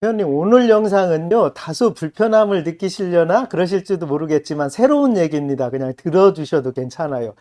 회원님, 오늘 영상은요, 다소 불편함을 느끼시려나 그러실지도 모르겠지만 새로운 얘기입니다. 그냥 들어주셔도 괜찮아요.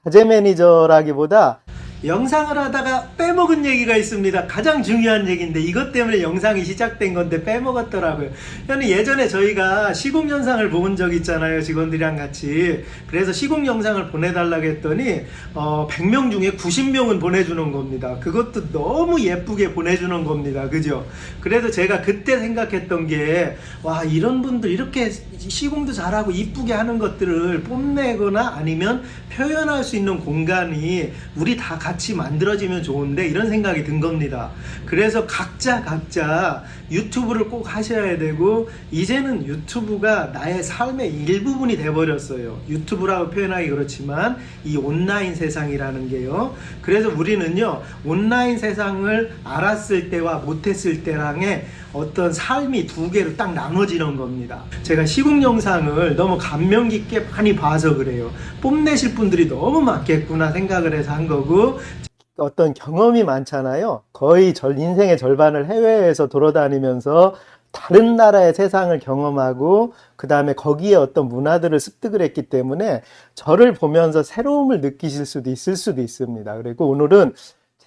자재 매니저라기보다 영상을 하다가 빼먹은 얘기가 있습니다. 가장 중요한 얘기인데 이것 때문에 영상이 시작된 건데 빼먹었더라고요. 회원님, 예전에 저희가 시공 영상을 본 적 있잖아요. 직원들이랑 같이. 그래서 시공 영상을 보내달라고 했더니 100명 중에 90명은 보내주는 겁니다. 그것도 너무 예쁘게 보내주는 겁니다. 그죠? 그래서 제가 그때 생각했던 게, 와, 이런 분들 이렇게 시공도 잘하고 이쁘게 하는 것들을 뽐내거나 아니면 표현할 수 있는 공간이 우리 다 같이 만들어지면 좋은데, 이런 생각이 든 겁니다. 그래서 각자 유튜브를 꼭 하셔야 되고, 이제는 유튜브가 나의 삶의 일부분이 돼버렸어요. 유튜브라고 표현하기 그렇지만 이 온라인 세상이라는 게요. 그래서 우리는요, 온라인 세상을 알았을 때와 못했을 때랑의 어떤 삶이 두 개로 딱 나눠지는 겁니다. 제가 시공 영상을 너무 감명 깊게 많이 봐서 그래요. 뽐내실 분들이 너무 많겠구나 생각을 해서 한 거고, 어떤 경험이 많잖아요. 거의 인생의 절반을 해외에서 돌아다니면서 다른 나라의 세상을 경험하고 그 다음에 거기에 어떤 문화들을 습득을 했기 때문에 저를 보면서 새로움을 느끼실 수도 있을 수도 있습니다. 그리고 오늘은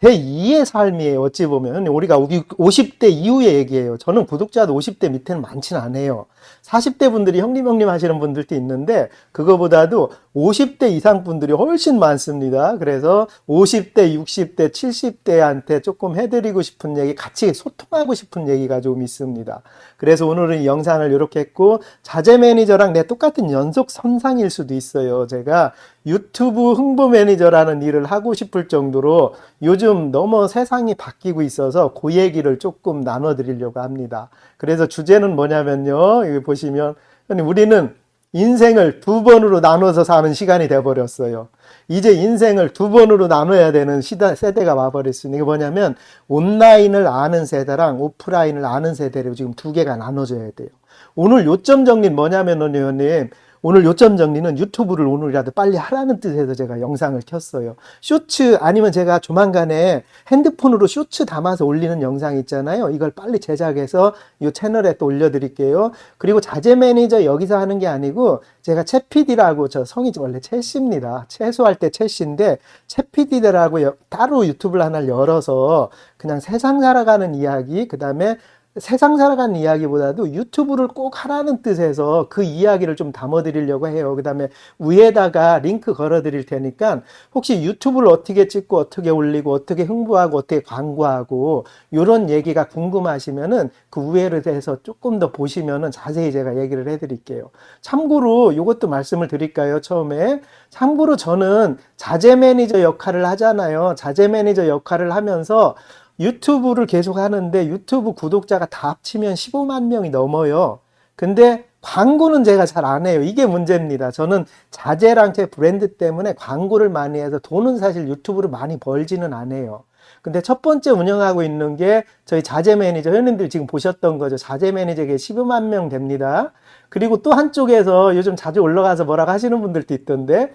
제2의 삶이에요. 어찌 보면 우리가 50대 이후의 얘기예요. 저는 구독자도 50대 밑에는 많지는 않아요. 40대 분들이 형님 하시는 분들도 있는데 그거보다도 50대 이상 분들이 훨씬 많습니다. 그래서 50대, 60대, 70대한테 조금 해드리고 싶은 얘기, 같이 소통하고 싶은 얘기가 좀 있습니다. 그래서 오늘은 이 영상을 이렇게 했고, 자재 매니저랑 내 똑같은 연속 선상일 수도 있어요. 제가 유튜브 홍보 매니저라는 일을 하고 싶을 정도로 요즘 너무 세상이 바뀌고 있어서 그 얘기를 조금 나눠드리려고 합니다. 그래서 주제는 뭐냐면요, 여기 보시면 우리는 인생을 두 번으로 나눠서 사는 시간이 돼버렸어요. 이제 인생을 두 번으로 나눠야 되는 세대가 와버렸으니, 이게 뭐냐면 온라인을 아는 세대랑 오프라인을 아는 세대로 지금 두 개가 나눠져야 돼요. 오늘 요점 정리는 뭐냐면요, 의원님, 오늘 요점 정리는 유튜브를 오늘이라도 빨리 하라는 뜻에서 제가 영상을 켰어요. 쇼츠, 아니면 제가 조만간에 핸드폰으로 쇼츠 담아서 올리는 영상 있잖아요. 이걸 빨리 제작해서 이 채널에 또 올려드릴게요. 그리고 자재 매니저 여기서 하는 게 아니고, 제가 채PD라고, 저 성이 원래 채씨입니다. 채소할 때 채씨인데, 채PD라고 따로 유튜브를 하나 열어서 그냥 세상 살아가는 이야기, 그 다음에 세상 살아가는 이야기보다도 유튜브를 꼭 하라는 뜻에서 그 이야기를 좀 담아드리려고 해요. 그 다음에 위에다가 링크 걸어드릴 테니까 혹시 유튜브를 어떻게 찍고 어떻게 올리고 어떻게 홍보하고 어떻게 광고하고 이런 얘기가 궁금하시면은 그 위에를 대해서 조금 더 보시면은 자세히 제가 얘기를 해드릴게요. 참고로 이것도 말씀을 드릴까요? 처음에 참고로 저는 자재 매니저 역할을 하잖아요. 자재 매니저 역할을 하면서 유튜브를 계속 하는데 유튜브 구독자가 다 합치면 15만 명이 넘어요. 근데 광고는 제가 잘 안 해요. 이게 문제입니다. 저는 자재랑 제 브랜드 때문에 광고를 많이 해서 돈은 사실 유튜브로 많이 벌지는 않아요. 근데 첫 번째 운영하고 있는 게 저희 자재 매니저, 회원님들 지금 보셨던 거죠. 자재 매니저에 15만 명 됩니다. 그리고 또 한쪽에서 요즘 자주 올라가서 뭐라고 하시는 분들도 있던데,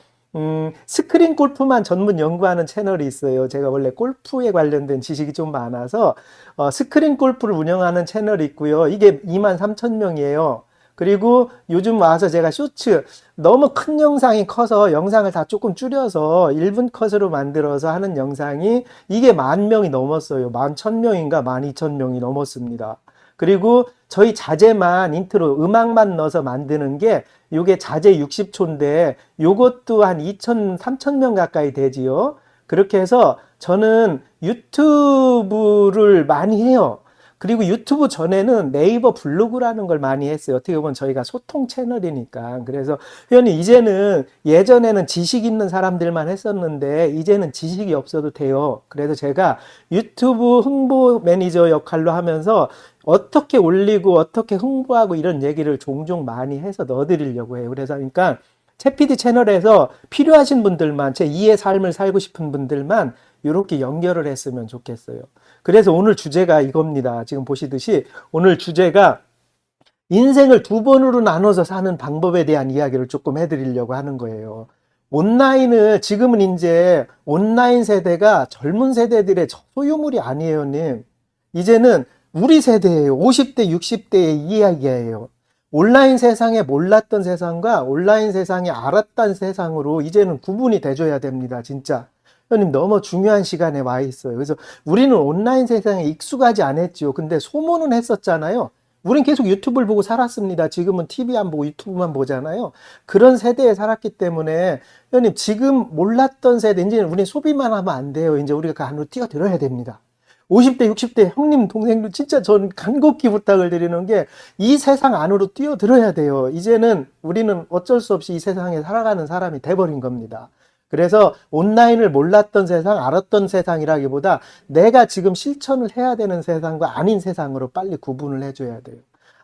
스크린 골프만 전문 연구하는 채널이 있어요. 제가 원래 골프에 관련된 지식이 좀 많아서 스크린 골프를 운영하는 채널이 있고요. 이게 23,000명이에요. 그리고 요즘 와서 제가 쇼츠, 너무 큰 영상이 커서 영상을 다 조금 줄여서 1분 컷으로 만들어서 하는 영상이 이게 10,000명이 넘었어요. 11,000명인가 12,000명이 넘었습니다. 그리고 저희 자재만 인트로 음악만 넣어서 만드는 게 요게 자재 60초인데 요것도 한 2,000, 3,000명 가까이 되지요. 그렇게 해서 저는 유튜브를 많이 해요. 그리고 유튜브 전에는 네이버 블로그라는 걸 많이 했어요. 어떻게 보면 저희가 소통 채널이니까. 그래서 회원님, 이제는 예전에는 지식 있는 사람들만 했었는데 이제는 지식이 없어도 돼요. 그래서 제가 유튜브 홍보 매니저 역할로 하면서 어떻게 올리고 어떻게 홍보하고 이런 얘기를 종종 많이 해서 넣어드리려고 해요. 그래서 그러니까 채PD 채널에서 필요하신 분들만, 제 2의 삶을 살고 싶은 분들만 이렇게 연결을 했으면 좋겠어요. 그래서 오늘 주제가 이겁니다. 지금 보시듯이 오늘 주제가 인생을 두 번으로 나눠서 사는 방법에 대한 이야기를 조금 해드리려고 하는 거예요. 온라인을, 지금은 이제 온라인 세대가 젊은 세대들의 소유물이 아니에요, 님. 이제는 우리 세대예요. 50대, 60대의 이야기예요. 온라인 세상에 몰랐던 세상과 온라인 세상에 알았던 세상으로 이제는 구분이 돼줘야 됩니다. 진짜. 형님 너무 중요한 시간에 와 있어요. 그래서 우리는 온라인 세상에 익숙하지 않았죠. 근데 소문은 했었잖아요. 우린 계속 유튜브를 보고 살았습니다. 지금은 TV 안 보고 유튜브만 보잖아요. 그런 세대에 살았기 때문에 형님 지금 몰랐던 세대 이제 우린 소비만 하면 안 돼요. 이제 우리가 그 안으로 뛰어들어야 됩니다. 50대, 60대 형님, 동생들 진짜 전 간곡히 부탁을 드리는 게 이 세상 안으로 뛰어들어야 돼요. 이제는 우리는 어쩔 수 없이 이 세상에 살아가는 사람이 돼버린 겁니다. 그래서 온라인을 몰랐던 세상, 알았던 세상이라기보다 내가 지금 실천을 해야 되는 세상과 아닌 세상으로 빨리 구분을 해줘야 돼요.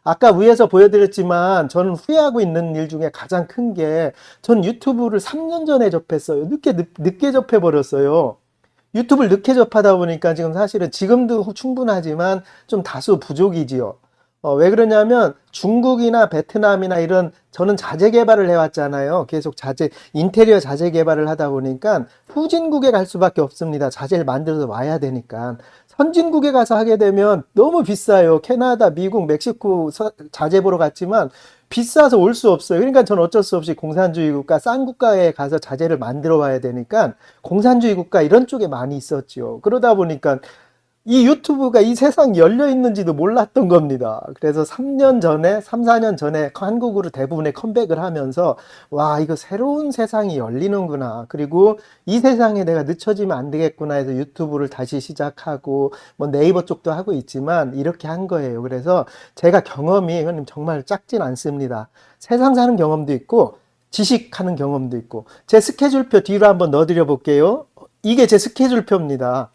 아까 위에서 보여드렸지만 저는 후회하고 있는 일 중에 가장 큰 게 전 유튜브를 3년 전에 접했어요. 늦게 접해버렸어요. 유튜브를 늦게 접하다 보니까 지금 사실은 지금도 충분하지만 좀 다소 부족이지요. 왜 그러냐면 중국이나 베트남이나 이런 저는 자재 개발을 해왔잖아요. 계속 인테리어 자재 개발을 하다 보니까 후진국에 갈 수밖에 없습니다. 자재를 만들어서 와야 되니까. 선진국에 가서 하게 되면 너무 비싸요. 캐나다, 미국, 멕시코 자재 보러 갔지만 비싸서 올 수 없어요. 그러니까 저는 어쩔 수 없이 공산주의 국가, 싼 국가에 가서 자재를 만들어 와야 되니까 공산주의 국가 이런 쪽에 많이 있었죠. 그러다 보니까 이 유튜브가 이 세상이 열려 있는지도 몰랐던 겁니다. 그래서 3년 전에, 3, 4년 전에 한국으로 대부분의 컴백을 하면서 와, 이거 새로운 세상이 열리는구나. 그리고 이 세상에 내가 늦춰지면 안 되겠구나 해서 유튜브를 다시 시작하고 뭐 네이버 쪽도 하고 있지만 이렇게 한 거예요. 그래서 제가 경험이 형님 정말 작진 않습니다. 세상 사는 경험도 있고 지식하는 경험도 있고 제 스케줄표 뒤로 한번 넣어드려 볼게요. 이게 제 스케줄표입니다.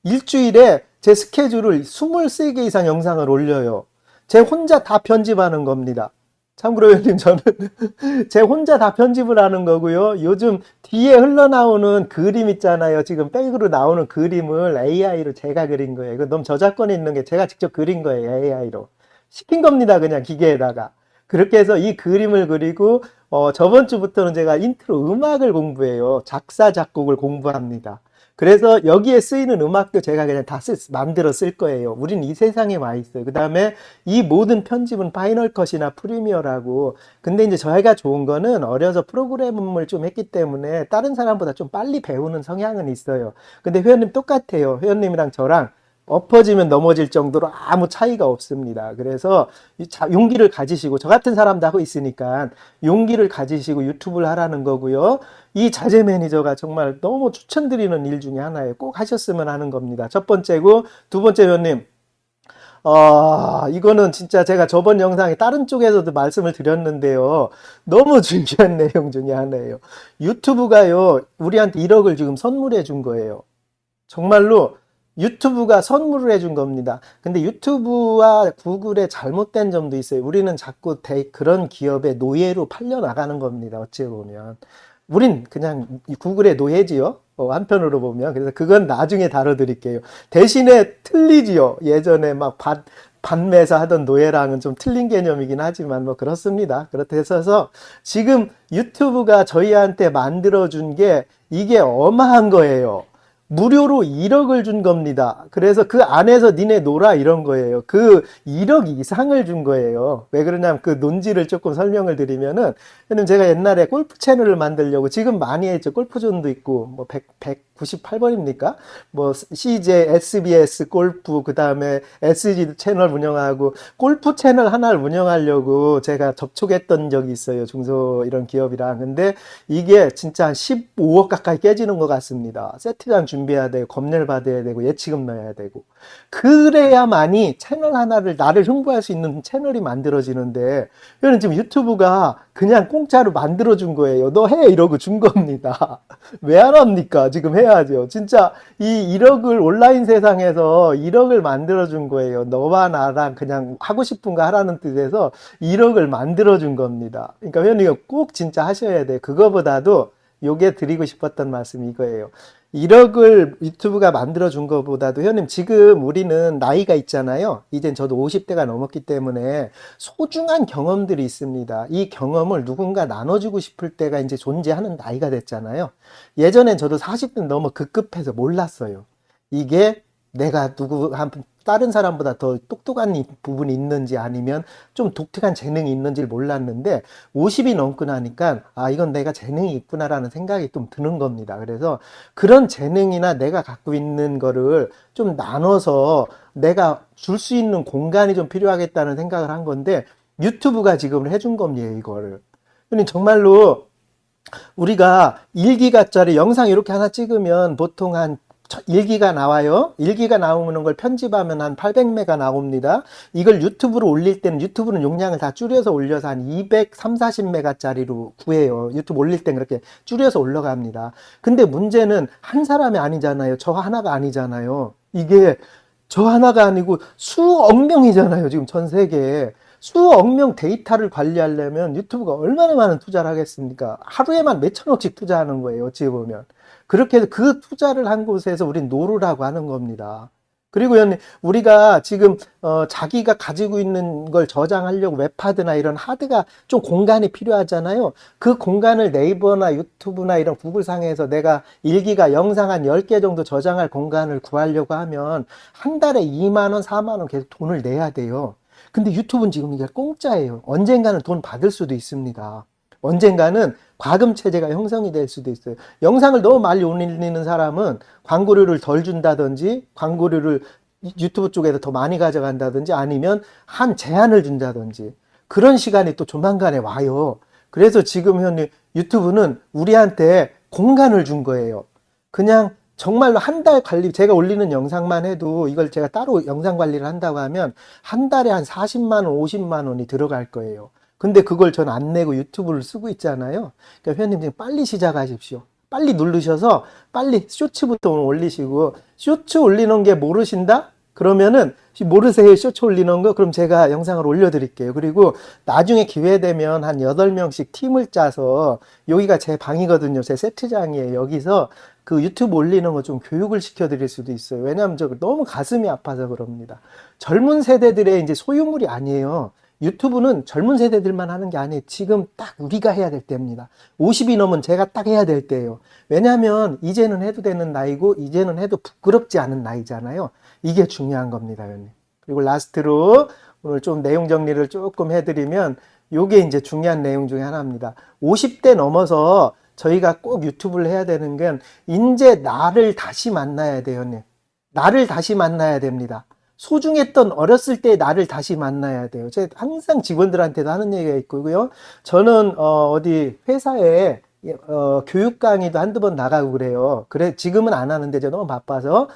일주일에 제 스케줄을 23개 이상 영상을 올려요. 제 혼자 다 편집하는 겁니다. 참고로 형님 저는 제 혼자 다 편집을 하는 거고요. 요즘 뒤에 흘러나오는 그림 있잖아요. 지금 백으로 나오는 그림을 AI로 제가 그린 거예요. 이거 너무 저작권이 있는 게 제가 직접 그린 거예요. AI로. 시킨 겁니다. 그냥 기계에다가. 그렇게 해서 이 그림을 그리고 저번 주부터는 제가 인트로 음악을 공부해요. 작사, 작곡을 공부합니다. 그래서 여기에 쓰이는 음악도 제가 그냥 다 만들어 쓸 거예요. 우린 이 세상에 와 있어요. 그 다음에 이 모든 편집은 파이널 컷이나 프리미어라고. 근데 이제 저희가 좋은 거는 어려서 프로그램을 좀 했기 때문에 다른 사람보다 좀 빨리 배우는 성향은 있어요. 근데 회원님 똑같아요. 회원님이랑 저랑 엎어지면 넘어질 정도로 아무 차이가 없습니다. 그래서 용기를 가지시고 저 같은 사람도 하고 있으니까 용기를 가지시고 유튜브를 하라는 거고요. 이 자재 매니저가 정말 너무 추천드리는 일 중에 하나예요. 꼭 하셨으면 하는 겁니다. 첫 번째고 두 번째 회원님 이거는 진짜 제가 저번 영상에 다른 쪽에서도 말씀을 드렸는데요. 너무 중요한 내용 중에 하나예요. 유튜브가요, 우리한테 1억을 지금 선물해 준 거예요. 정말로 유튜브가 선물을 해준 겁니다. 근데 유튜브와 구글의 잘못된 점도 있어요. 우리는 자꾸 그런 기업의 노예로 팔려나가는 겁니다. 어찌 보면. 우린 그냥 구글의 노예지요. 한편으로 보면. 그래서 그건 나중에 다뤄드릴게요. 대신에 틀리지요. 예전에 막 반매사 하던 노예랑은 좀 틀린 개념이긴 하지만 뭐 그렇습니다. 그렇다 해서 지금 유튜브가 저희한테 만들어준 게 이게 어마한 거예요. 무료로 1억을 준 겁니다. 그래서 그 안에서 니네 놀아 이런 거예요. 그 1억 이상을 준 거예요. 왜 그러냐면 그 논지를 조금 설명을 드리면은, 제가 옛날에 골프 채널을 만들려고 지금 많이 했죠. 골프존도 있고, 뭐 198번입니까? 뭐 CJ, SBS 골프, 그 다음에 SG 채널 운영하고 골프 채널 하나를 운영하려고 제가 접촉했던 적이 있어요. 중소 이런 기업이랑. 근데 이게 진짜 한 15억 가까이 깨지는 것 같습니다. 세트장 준비해야 되고, 검열 받아야 되고, 예치금 넣어야 되고. 그래야만이 채널 하나를, 나를 홍보할 수 있는 채널이 만들어지는데, 이거는 지금 유튜브가 그냥 공짜로 만들어준 거예요. 너 해! 이러고 준 겁니다. 왜 안 합니까? 지금 해야죠. 진짜 이 1억을 온라인 세상에서 1억을 만들어준 거예요. 너와 나랑 그냥 하고 싶은 거 하라는 뜻에서 1억을 만들어준 겁니다. 그러니까 회원님 꼭 진짜 하셔야 돼요. 그거보다도 요게 드리고 싶었던 말씀이 이거예요. 1억을 유튜브가 만들어준 것보다도 회원님 지금 우리는 나이가 있잖아요. 이젠 저도 50대가 넘었기 때문에 소중한 경험들이 있습니다. 이 경험을 누군가 나눠주고 싶을 때가 이제 존재하는 나이가 됐잖아요. 예전엔 저도 40대 너무 급급해서 몰랐어요. 이게 내가 다른 사람보다 더 똑똑한 부분이 있는지 아니면 좀 독특한 재능이 있는지를 몰랐는데 50이 넘고 나니까 아, 이건 내가 재능이 있구나라는 생각이 좀 드는 겁니다. 그래서 그런 재능이나 내가 갖고 있는 거를 좀 나눠서 내가 줄 수 있는 공간이 좀 필요하겠다는 생각을 한 건데 유튜브가 지금 해준 겁니다, 이거를. 그러니 정말로 우리가 1기가짜리 영상 이렇게 하나 찍으면 보통 한 1기가 나와요. 1기가 나오는 걸 편집하면 한 800메가 나옵니다. 이걸 유튜브로 올릴 때는 유튜브는 용량을 다 줄여서 올려서 한 240메가짜리로 구해요. 유튜브 올릴 땐 그렇게 줄여서 올라갑니다. 근데 문제는 한 사람이 아니잖아요. 저 하나가 아니잖아요. 이게 저 하나가 아니고 수억 명이잖아요. 지금 전 세계에. 수억 명 데이터를 관리하려면 유튜브가 얼마나 많은 투자를 하겠습니까? 하루에만 몇천억씩 투자하는 거예요. 어찌 보면. 그렇게 해서 그 투자를 한 곳에서 우린 노루라고 하는 겁니다. 그리고 우리가 지금 자기가 가지고 있는 걸 저장하려고 웹하드나 이런 하드가 좀 공간이 필요하잖아요. 그 공간을 네이버나 유튜브나 이런 구글 상에서 내가 1기가 영상 한 10개 정도 저장할 공간을 구하려고 하면 한 달에 2만 원, 4만 원 계속 돈을 내야 돼요. 근데 유튜브는 지금 이게 공짜예요. 언젠가는 돈 받을 수도 있습니다. 언젠가는 과금 체제가 형성이 될 수도 있어요. 영상을 너무 많이 올리는 사람은 광고료를 덜 준다든지 광고료를 유튜브 쪽에서 더 많이 가져간다든지 아니면 한 제한을 준다든지 그런 시간이 또 조만간에 와요. 그래서 지금 현 유튜브는 우리한테 공간을 준 거예요. 그냥 정말로 한 달 관리, 제가 올리는 영상만 해도 이걸 제가 따로 영상 관리를 한다고 하면 한 달에 한 40만 원, 50만 원이 들어갈 거예요. 근데 그걸 전 안 내고 유튜브를 쓰고 있잖아요. 그러니까 회원님 지금 빨리 시작하십시오. 빨리 누르셔서 빨리 쇼츠부터 오늘 올리시고 쇼츠 올리는 게 모르신다? 그러면은 모르세요 쇼츠 올리는 거? 그럼 제가 영상을 올려드릴게요. 그리고 나중에 기회 되면 한 8명씩 팀을 짜서 여기가 제 방이거든요. 제 세트장이에요. 여기서 그 유튜브 올리는 거 좀 교육을 시켜드릴 수도 있어요. 왜냐하면 저 너무 가슴이 아파서 그럽니다. 젊은 세대들의 이제 소유물이 아니에요. 유튜브는 젊은 세대들만 하는 게 아니에요. 지금 딱 우리가 해야 될 때입니다. 50이 넘은 제가 딱 해야 될 때예요. 왜냐하면 이제는 해도 되는 나이고 이제는 해도 부끄럽지 않은 나이잖아요. 이게 중요한 겁니다, 회원님. 그리고 라스트로 오늘 좀 내용 정리를 조금 해드리면 요게 이제 중요한 내용 중에 하나입니다. 50대 넘어서 저희가 꼭 유튜브를 해야 되는 건 이제 나를 다시 만나야 돼요, 회원님. 나를 다시 만나야 됩니다. 소중했던 어렸을 때 나를 다시 만나야 돼요. 제가 항상 직원들한테도 하는 얘기가 있고요. 저는 어디 회사에 교육 강의도 한두 번 나가고 그래요. 그래 지금은 안 하는데 제가 너무 바빠서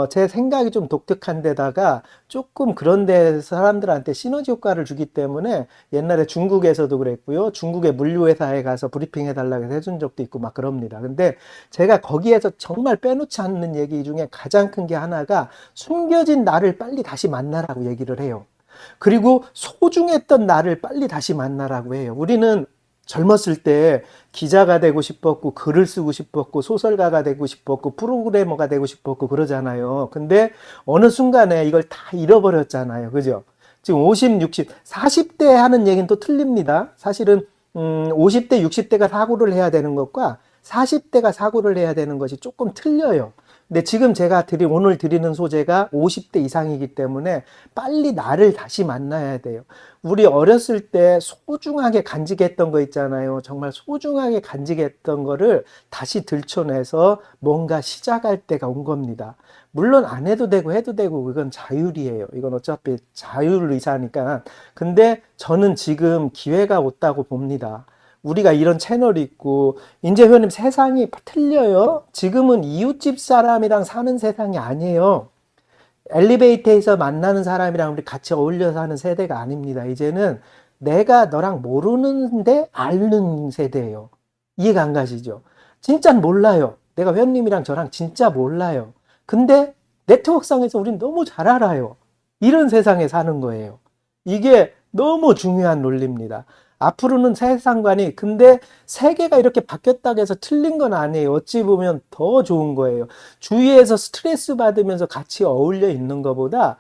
제 생각이 좀 독특한 데다가 조금 그런 데 사람들한테 시너지 효과를 주기 때문에 옛날에 중국에서도 그랬고요. 중국의 물류회사에 가서 브리핑 해달라고 해서 해준 적도 있고 막 그럽니다. 근데 제가 거기에서 정말 빼놓지 않는 얘기 중에 가장 큰 게 하나가 숨겨진 나를 빨리 다시 만나라고 얘기를 해요. 그리고 소중했던 나를 빨리 다시 만나라고 해요. 우리는 젊었을 때 기자가 되고 싶었고 글을 쓰고 싶었고 소설가가 되고 싶었고 프로그래머가 되고 싶었고 그러잖아요. 근데 어느 순간에 이걸 다 잃어버렸잖아요. 그죠? 지금 50, 60, 40대 하는 얘기는 또 틀립니다. 사실은 50대, 60대가 사고를 해야 되는 것과 40대가 사고를 해야 되는 것이 조금 틀려요. 근데 지금 제가 오늘 드리는 소재가 50대 이상이기 때문에 빨리 나를 다시 만나야 돼요. 우리 어렸을 때 소중하게 간직했던 거 있잖아요. 정말 소중하게 간직했던 거를 다시 들춰내서 뭔가 시작할 때가 온 겁니다. 물론 안 해도 되고 해도 되고 그건 자율이에요. 이건 어차피 자율의사니까. 근데 저는 지금 기회가 왔다고 봅니다. 우리가 이런 채널이 있고 이제 회원님 세상이 틀려요. 지금은 이웃집 사람이랑 사는 세상이 아니에요. 엘리베이터에서 만나는 사람이랑 우리 같이 어울려 사는 세대가 아닙니다. 이제는 내가 너랑 모르는데 아는 세대예요. 이해가 안 가시죠? 진짜 몰라요. 내가 회원님이랑 저랑 진짜 몰라요. 근데 네트워크상에서 우린 너무 잘 알아요. 이런 세상에 사는 거예요. 이게 너무 중요한 논리입니다. 앞으로는 세상관이 근데 세계가 이렇게 바뀌었다고 해서 틀린 건 아니에요. 어찌 보면 더 좋은 거예요. 주위에서 스트레스 받으면서 같이 어울려 있는 것보다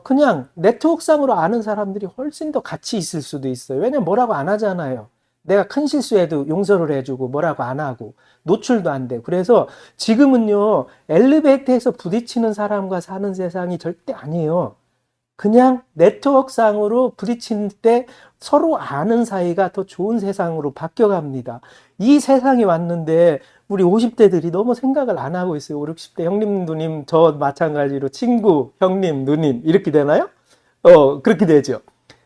그냥 네트워크상으로 아는 사람들이 훨씬 더 같이 있을 수도 있어요. 왜냐면 뭐라고 안 하잖아요. 내가 큰 실수해도 용서를 해주고 뭐라고 안 하고 노출도 안 돼. 그래서 지금은요, 엘리베이터에서 부딪히는 사람과 사는 세상이 절대 아니에요. 그냥 네트워크상으로 부딪힐 때 서로 아는 사이가 더 좋은 세상으로 바뀌어갑니다. 이 세상이 왔는데 우리 50대들이 너무 생각을 안 하고 있어요. 5, 60대 형님, 누님, 저 마찬가지로 친구, 형님, 누님 이렇게 되나요? 그렇게 되죠.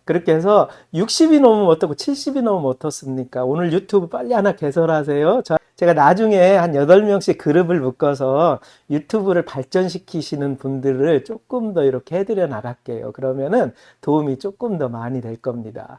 그렇게 해서 60이 넘으면 어떻고 70이 넘으면 어떻습니까? 오늘 유튜브 빨리 하나 개설하세요. 제가 나중에 한 8명씩 그룹을 묶어서 유튜브를 발전시키시는 분들을 조금 더 이렇게 해드려 나갈게요. 그러면은 도움이 조금 더 많이 될 겁니다.